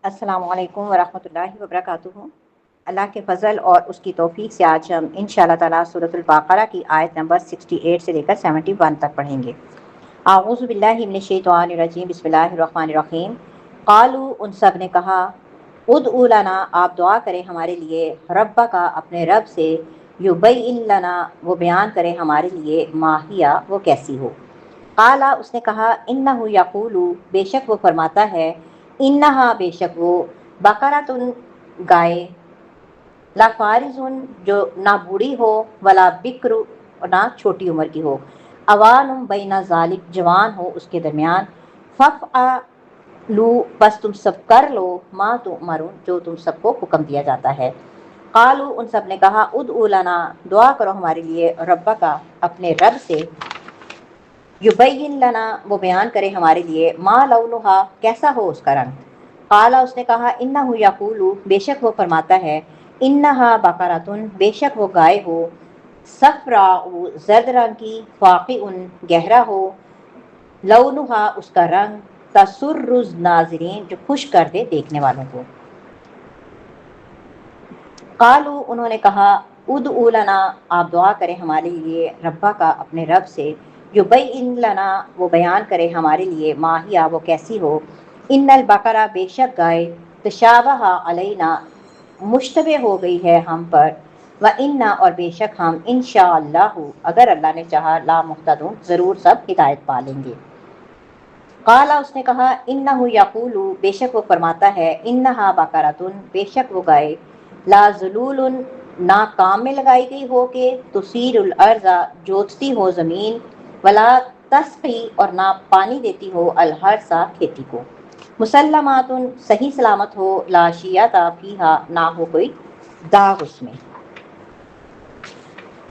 السلام علیکم ورحمۃ اللہ وبرکاتہ۔ اللہ کے فضل اور اس کی توفیق سے آج ہم انشاءاللہ تعالیٰ سورۃ البقرہ کی آیت نمبر 68 سے لے کر 71 تک پڑھیں گے۔ اعوذ باللہ من الشیطان الرجیم، بسم اللہ الرحمن الرحیم۔ قالوا، ان سب نے کہا، ادعو لنا، آپ دعا کریں ہمارے لیے، ربک، اپنے رب سے، یبین لنا، وہ بیان کرے ہمارے لیے، ما ہی، وہ کیسی ہو۔ قالا، اس نے کہا، انہ یقول، بے شک وہ فرماتا ہے، انہا، بے شک وہ، بقرۃ، گائے، لا فارض، جو نہ بوڑھی ہو، ولا بکر، اور نہ چھوٹی عمر کی ہو، اوان بین ذالک، جوان ہو اس کے درمیان، ففعلوا، بس تم سب کر لو، ما تؤمرون، جو تم سب کو حکم دیا جاتا ہے۔ قالوا، ان سب نے کہا، ادعو لنا، دعا کرو ہمارے لیے، ربک، اپنے رب سے، یبین لنا، وہ بیان کرے ہمارے لیے، ما لونہا، کیسا ہو اس کا رنگ۔ قالا، اس نے کہا، انہ یقول، بے شک وہ فرماتا ہے، انہا بقرۃ، بے شک وہ گائے ہو، صفراء، زرد رنگ کی، فاقع، گہرا ہو، لونہا، اس کا رنگ، تسر الناظرین، جو خوش کر دے دیکھنے والوں کو۔ قالوا، انہوں نے کہا، ادعو لنا، آپ دعا کریں ہمارے لیے، ربا کا، اپنے رب سے، یبین لنا، وہ بیان کرے ہمارے لیے، ما ہی، وہ کیسی ہو، ان البقرہ، بے شک گائے، تشابہ علینا، مشتبہ ہو گئی ہے ہم پر، وَإِنَّا، اور بے شک ہم، انشاءاللہ، اگر اللہ نے چاہا، لا مہتدون، ضرور سب ہدایت پا لیں گے۔ قالا، اس نے کہا، انہ یقول، بے شک وہ فرماتا ہے، انہا بقرۃ، بے شک وہ گائے، لا ذلول، نہ کام میں لگائی گئی ہو کہ، تثیر الارض، جوتتی ہو زمین، ولا تسقی، اور نہ پانی دیتی ہو، الحرث، کھیتی کو، مسلمات، صحیح سلامت ہو، لا شیۃ فیہا، نہ ہو کوئی داغ اس میں۔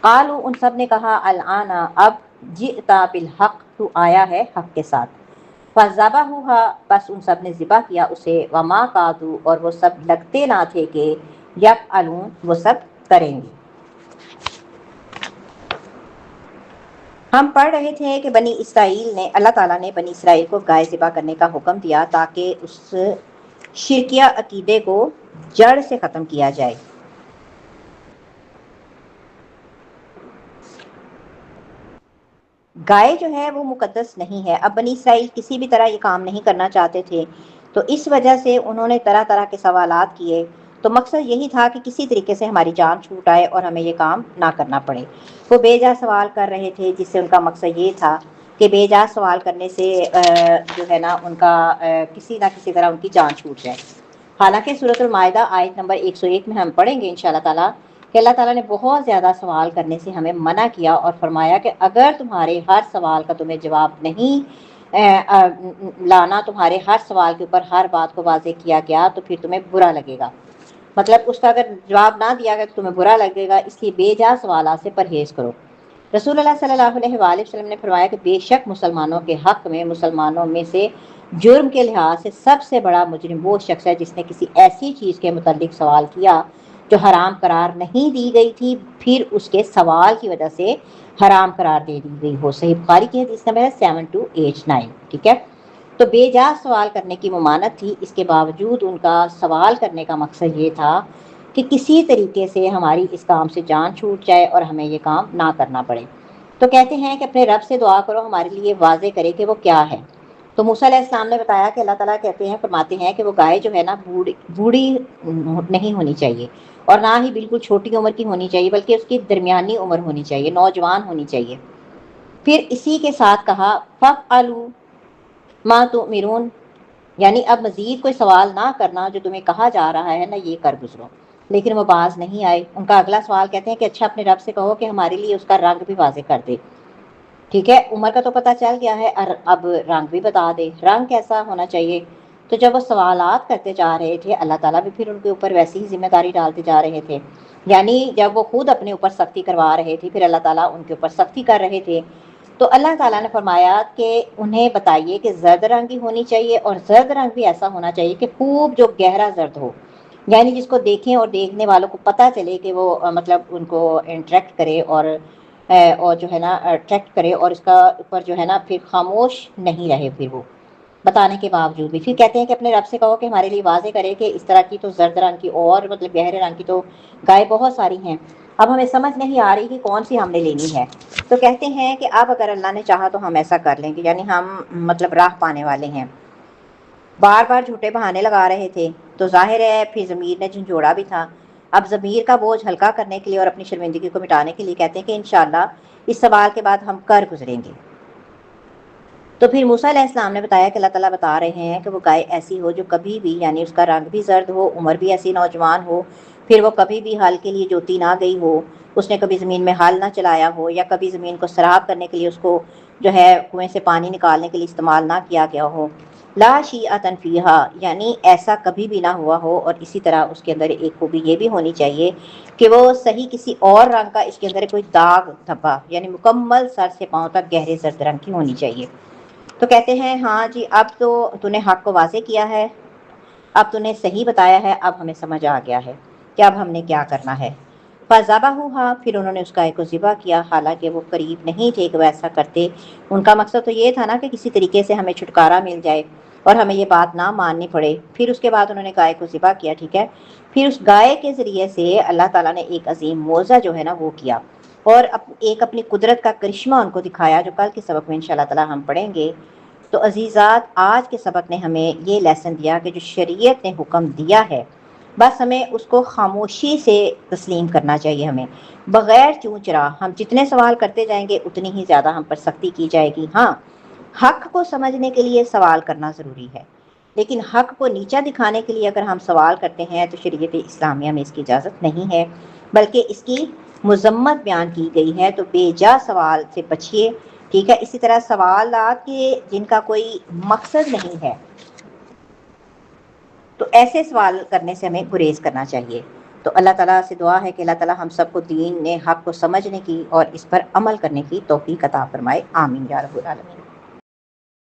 قالوا، ان سب نے کہا، الآن، اب، جئت بالحق، تو آیا ہے حق کے ساتھ، فذبحوها، بس ان سب نے ذبح کیا اسے، وما کادوا، اور وہ سب لگتے نہ تھے کہ، یفعلون، وہ سب کریں گے۔ ہم پڑھ رہے تھے کہ بنی اسرائیل نے، اللہ تعالیٰ نے بنی اسرائیل کو گائے ذبح کرنے کا حکم دیا تاکہ اس شرکیہ عقیدے کو جڑ سے ختم کیا جائے۔ گائے جو ہے وہ مقدس نہیں ہے۔ اب بنی اسرائیل کسی بھی طرح یہ کام نہیں کرنا چاہتے تھے، تو اس وجہ سے انہوں نے طرح طرح کے سوالات کیے، تو مقصد یہی تھا کہ کسی طریقے سے ہماری جان چھوٹ آئے اور ہمیں یہ کام نہ کرنا پڑے۔ وہ بے جا سوال کر رہے تھے، جس سے ان کا مقصد یہ تھا کہ بے جا سوال کرنے سے جو ہے نا ان کا کسی نہ کسی طرح ان کی جان چھوٹ جائے۔ حالانکہ سورۃ المائدہ آیت نمبر 101 میں ہم پڑھیں گے انشاءاللہ تعالیٰ کہ اللہ تعالیٰ نے بہت زیادہ سوال کرنے سے ہمیں منع کیا اور فرمایا کہ اگر تمہارے ہر سوال کا تمہیں جواب نہیں لانا، تمہارے ہر سوال کے اوپر ہر بات کو واضح کیا گیا، تو پھر تمہیں برا لگے گا۔ مطلب اس کا اگر جواب نہ دیا گیا تو تمہیں برا لگے گا، اس لیے بے جا سوالات سے پرہیز کرو۔ رسول اللہ صلی اللہ علیہ وآلہ وسلم نے فرمایا کہ بے شک مسلمانوں کے حق میں، مسلمانوں میں سے جرم کے لحاظ سے سب سے بڑا مجرم وہ شخص ہے جس نے کسی ایسی چیز کے متعلق سوال کیا جو حرام قرار نہیں دی گئی تھی، پھر اس کے سوال کی وجہ سے حرام قرار دے دی گئی ہو۔ صحیح بخاری کی حدیث نمبر ہے 7289، ٹھیک ہے۔ تو بے جا سوال کرنے کی ممانعت تھی، اس کے باوجود ان کا سوال کرنے کا مقصد یہ تھا کہ کسی طریقے سے ہماری اس کام سے جان چھوٹ جائے اور ہمیں یہ کام نہ کرنا پڑے۔ تو کہتے ہیں کہ اپنے رب سے دعا کرو ہمارے لیے واضح کرے کہ وہ کیا ہے۔ تو موسیٰ علیہ السلام نے بتایا کہ اللہ تعالیٰ کہتے ہیں، فرماتے ہیں کہ وہ گائے جو ہے نا بوڑھی نہیں ہونی چاہیے، اور نہ ہی بالکل چھوٹی عمر کی ہونی چاہیے، بلکہ اس کی درمیانی عمر ہونی چاہیے، نوجوان ہونی چاہیے۔ پھر اسی کے ساتھ کہا، فَافْعَلُوا مَا تُؤْمِرُونَ، یعنی اب مزید کوئی سوال نہ کرنا، جو تمہیں کہا جا رہا ہے نا یہ کر گزرو۔ لیکن وہ باز نہیں آئے۔ ان کا اگلا سوال کہتے ہیں کہ اچھا اپنے رب سے کہو کہ ہمارے لیے اس کا رنگ بھی واضح کر دے، ٹھیک ہے، عمر کا تو پتہ چل گیا ہے، اب رنگ بھی بتا دے، رنگ کیسا ہونا چاہیے۔ تو جب وہ سوالات کرتے جا رہے تھے، اللہ تعالیٰ بھی پھر ان کے اوپر ویسی ہی ذمہ داری ڈالتے جا رہے تھے، یعنی جب وہ خود اپنے اوپر سختی کروا رہے تھے، پھر اللہ تعالیٰ ان کے اوپر سختی کر رہے تھے۔ تو اللہ تعالیٰ نے فرمایا کہ انہیں بتائیے کہ زرد رنگ کی ہونی چاہیے، اور زرد رنگ بھی ایسا ہونا چاہیے کہ خوب جو گہرا زرد ہو، یعنی جس کو دیکھیں اور دیکھنے والوں کو پتہ چلے کہ وہ مطلب ان کو انٹریکٹ کرے اور جو ہے نا اٹریکٹ کرے، اور اس کا اوپر جو ہے نا پھر خاموش نہیں رہے پھر وہ۔ بتانے کے باوجود بھی پھر کہتے ہیں کہ اپنے رب سے کہو کہ ہمارے لیے واضح کرے کہ اس طرح کی تو زرد رنگ کی اور مطلب گہرے رنگ کی تو گائے بہت ساری ہیں، اب ہمیں سمجھ نہیں آ رہی کہ کون سی ہم نے لینی ہے۔ تو کہتے ہیں کہ اب اگر اللہ نے چاہا تو ہم ایسا کر لیں گے، یعنی ہم مطلب راہ پانے والے ہیں۔ بار بار جھوٹے بہانے لگا رہے تھے تو ظاہر ہے پھر ضمیر نے جھنجھوڑا بھی تھا۔ اب ضمیر کا بوجھ ہلکا کرنے کے لیے اور اپنی شرمندگی کو مٹانے کے لیے کہتے ہیں کہ انشاءاللہ اس سوال کے بعد ہم کر گزریں گے۔ تو پھر موسیٰ علیہ السلام نے بتایا کہ اللہ تعالیٰ بتا رہے ہیں کہ وہ گائے ایسی ہو جو کبھی بھی، یعنی اس کا رنگ بھی زرد ہو، عمر بھی ایسی نوجوان ہو، پھر وہ کبھی بھی ہل کے لیے جوتی نہ گئی ہو، اس نے کبھی زمین میں ہل نہ چلایا ہو، یا کبھی زمین کو سراب کرنے کے لیے اس کو جو ہے کنویں سے پانی نکالنے کے لیے استعمال نہ کیا گیا ہو۔ لا شیعۃ فیہا، یعنی ایسا کبھی بھی نہ ہوا ہو، اور اسی طرح اس کے اندر ایک خوبی یہ بھی ہونی چاہیے کہ وہ صحیح کسی اور رنگ کا اس کے اندر کوئی داغ دھبا، یعنی مکمل سر سے پاؤں تک گہرے زرد رنگ کی ہونی چاہیے۔ تو کہتے ہیں ہاں جی اب تو نے حق کو واضح کیا ہے، اب نے صحیح بتایا ہے، اب ہمیں سمجھ آ گیا ہے کہ اب ہم نے کیا کرنا ہے۔ فذبحوها، پھر انہوں نے اس گائے کو ذبح کیا، حالانکہ وہ قریب نہیں تھے کہ وہ ایسا کرتے۔ ان کا مقصد تو یہ تھا نا کہ کسی طریقے سے ہمیں چھٹکارا مل جائے اور ہمیں یہ بات نہ ماننی پڑے۔ پھر اس کے بعد انہوں نے گائے کو ذبح کیا، ٹھیک ہے۔ پھر اس گائے کے ذریعے سے اللہ تعالیٰ نے ایک عظیم معجزہ جو ہے نا وہ کیا، اور ایک اپنی قدرت کا کرشمہ ان کو دکھایا، جو کل کے سبق میں انشاءاللہ تعالیٰ ہم پڑھیں گے۔ تو عزیزات، آج کے سبق نے ہمیں یہ لیسن دیا کہ جو شریعت نے حکم دیا ہے بس ہمیں اس کو خاموشی سے تسلیم کرنا چاہیے، ہمیں بغیر چوں چرا۔ ہم جتنے سوال کرتے جائیں گے اتنی ہی زیادہ ہم پر سختی کی جائے گی۔ ہاں، حق کو سمجھنے کے لیے سوال کرنا ضروری ہے، لیکن حق کو نیچا دکھانے کے لیے اگر ہم سوال کرتے ہیں تو شریعت اسلامیہ میں اس کی اجازت نہیں ہے، بلکہ اس کی مذمت بیان کی گئی ہے۔ تو بے جا سوال سے بچیے، ٹھیک ہے۔ اسی طرح سوالات کے جن کا کوئی مقصد نہیں ہے تو ایسے سوال کرنے سے ہمیں گریز کرنا چاہیے۔ تو اللہ تعالیٰ سے دعا ہے کہ اللہ تعالیٰ ہم سب کو دین نے حق کو سمجھنے کی اور اس پر عمل کرنے کی توفیق عطا فرمائے، آمین یا رب العالمین۔